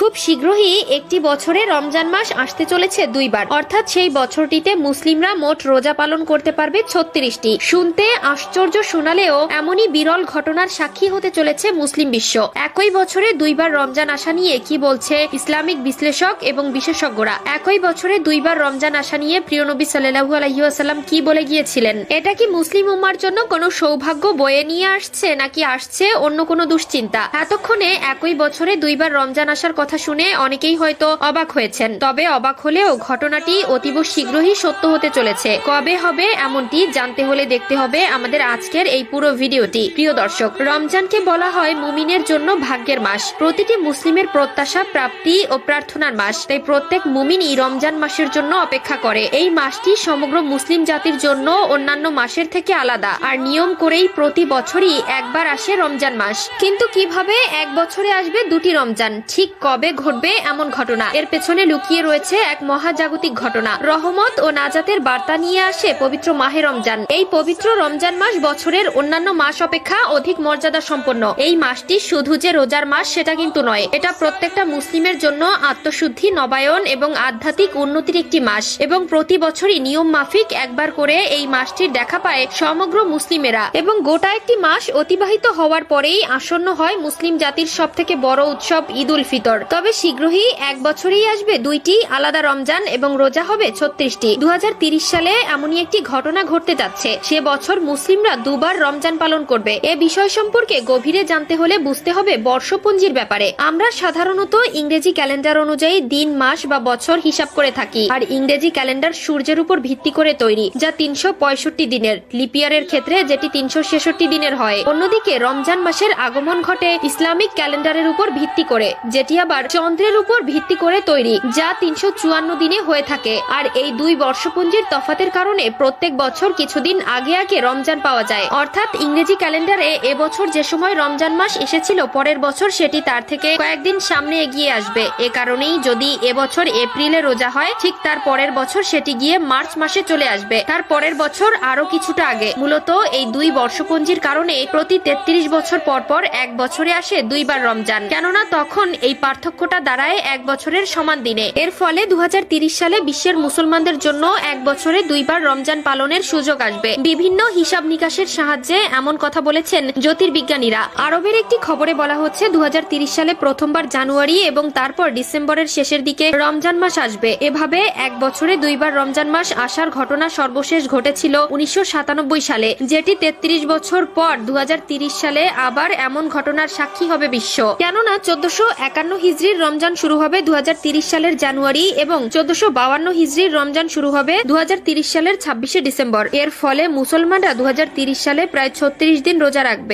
খুব শীঘ্রই একটি বছরে রমজান মাস আসতে চলেছে দুইবার, অর্থাৎ সেই বছরটিতে মুসলিমরা মোট রোজা পালন করতে পারবে 36টি। শুনতে আশ্চর্য শোনালেও এমনই বিরল ঘটনার সাক্ষী হতে চলেছে মুসলিম বিশ্ব। একই বছরে দুইবার রমজান আসা নিয়ে কি বলছে ইসলামিক বিশ্লেষক এবং বিশেষজ্ঞরা? একই বছরে দুইবার রমজান আসা নিয়ে প্রিয় নবী সাল্লাল্লাহু আলাইহি ওয়াসাল্লাম কি বলে গিয়েছিলেন? এটা কি মুসলিম উম্মার জন্য কোনো সৌভাগ্য বয়ে নিয়ে আসছে, নাকি আসছে অন্য কোনো দুশ্চিন্তা? এতক্ষণে একই বছরে দুইবার রমজান আসার কথা শুনে অনেকেই হয়তো অবাক হয়েছেন। তবে অবাক হলেও ঘটনাটি অতীব শীঘ্রই সত্য হতে চলেছে। কবে হবে এমনটি জানতে হলে দেখতে হবে আমাদের আজকের এই পুরো ভিডিওটি। প্রিয় দর্শক, রমজানকে বলা হয় মুমিনের জন্য ভাগ্যের মাস, প্রতিটি মুসলিমের প্রত্যাশা, প্রাপ্তি ও প্রার্থনার মাস। তাই প্রত্যেক মুমিনই রমজান মাসের জন্য অপেক্ষা করে। এই মাসটি সমগ্র মুসলিম জাতির জন্য অন্যান্য মাসের থেকে আলাদা, আর নিয়ম করেই প্রতি বছরই একবার আসে রমজান মাস। কিন্তু কিভাবে এক বছরে আসবে দুটি রমজান? ঠিক কবে ঘটবে এমন ঘটনা? এর পেছনে লুকিয়ে রয়েছে এক মহাজাগতিক ঘটনা। রহমত ও নাজাতের বার্তা নিয়ে আসে পবিত্র মাহে রমজান। এই পবিত্র রমজান মাস বছরের অন্যান্য মাস অপেক্ষা অধিক মর্যাদা সম্পন্ন। এই মাসটি শুধু যে রোজার মাস সেটা কিন্তু নয়, এটা প্রত্যেকটা মুসলিমের জন্য আত্মশুদ্ধি, নবায়ন এবং আধ্যাত্মিক উন্নতির একটি মাস। এবং প্রতি বছরই নিয়ম মাফিক একবার করে এই মাসটির দেখা পায় সমগ্র মুসলিমেরা। এবং গোটা একটি মাস অতিবাহিত হওয়ার পরেই আসন্ন হয় মুসলিম জাতির সব থেকে বড় উৎসব ঈদ উল ফিতর। তবে শীঘ্রই এক বছরেই আসবে দুইটি আলাদা রমজান এবং রোজা হবে 36টি। 2030 সালে এমনই একটি ঘটনা ঘটতে যাচ্ছে। সে বছর মুসলিমরা দুবার রমজান পালন করবে। এ বিষয় সম্পর্কে গভীরে জানতে হলে বুঝতে হবে বর্ষপঞ্জির ব্যাপারে। আমরা সাধারণত ইংরেজি ক্যালেন্ডার অনুযায়ী দিন, মাস বা বছর হিসাব করে থাকি, আর ইংরেজি ক্যালেন্ডার সূর্যের উপর ভিত্তি করে তৈরি, যা 365 দিনের। লিপিয়ারের ক্ষেত্রে যেটি 366 দিনের হয়। অন্যদিকে রমজান মাসের আগমন ঘটে ইসলামিক ক্যালেন্ডারের উপর ভিত্তি করে, যেটি আবার চন্দ্রের উপর ভিত্তি করে তৈরি, যা 354 দিনে হয়ে থাকে। আর এই দুই বর্ষপঞ্জির তফাতের কারণে প্রত্যেক বছর কিছুদিন আগে আগে রমজান পাওয়া যায়। অর্থাৎ ইংরেজি ক্যালেন্ডারে এবছর যে সময় রমজান মাস এসেছিল, পরের বছর সেটি তার থেকে কয়েকদিন সামনে এগিয়ে আসবে। এ কারণেই যদি এবছর এপ্রিলে রোজা হয়, ঠিক তার পরের বছর সেটি গিয়ে মার্চ মাসে চলে আসবে, তার পরের বছর আরো কিছুটা আগে। মূলত এই দুই বর্ষপঞ্জির কারণে প্রতি 33 বছর পর পর এক বছরে আসে দুইবার রমজান, কেননা তখন এই পার্থক্যটা দাঁড়ায় এক বছরের সমান দিনে। এর ফলে 2030 সালে বিশ্বের মুসলমানদের জন্য এক বছরে দুইবার রমজান পালনের সুযোগ আসবে। বিভিন্ন হিসাব নিকাশের সাহায্যে এমন কথা বলেছেন জ্যোতির্বিজ্ঞানীরা। আরবের একটি খবরে বলা হচ্ছে 2030 সালে প্রথমবার জানুয়ারি এবং তারপর ডিসেম্বরের শেষের দিকে রমজান মাস আসবে। এভাবে এক বছরে দুইবার রমজান মাস আসার ঘটনা সর্বশেষ ঘটেছিল 1997 সালে, যেটি 33 বছর পর 2030 সালে আবার এমন ঘটনার সাক্ষী হবে বিশ্ব। কেননা 1451 হিজরির রমজান শুরু হবে 2030 সালের জানুয়ারি এবং 1452 হিজরির রমজান শুরু হবে 2030 সালের 26শে ডিসেম্বর। এর ফলে মুসলমানরা 2030 সালে প্রায় 36 দিন রোজা রাখবে।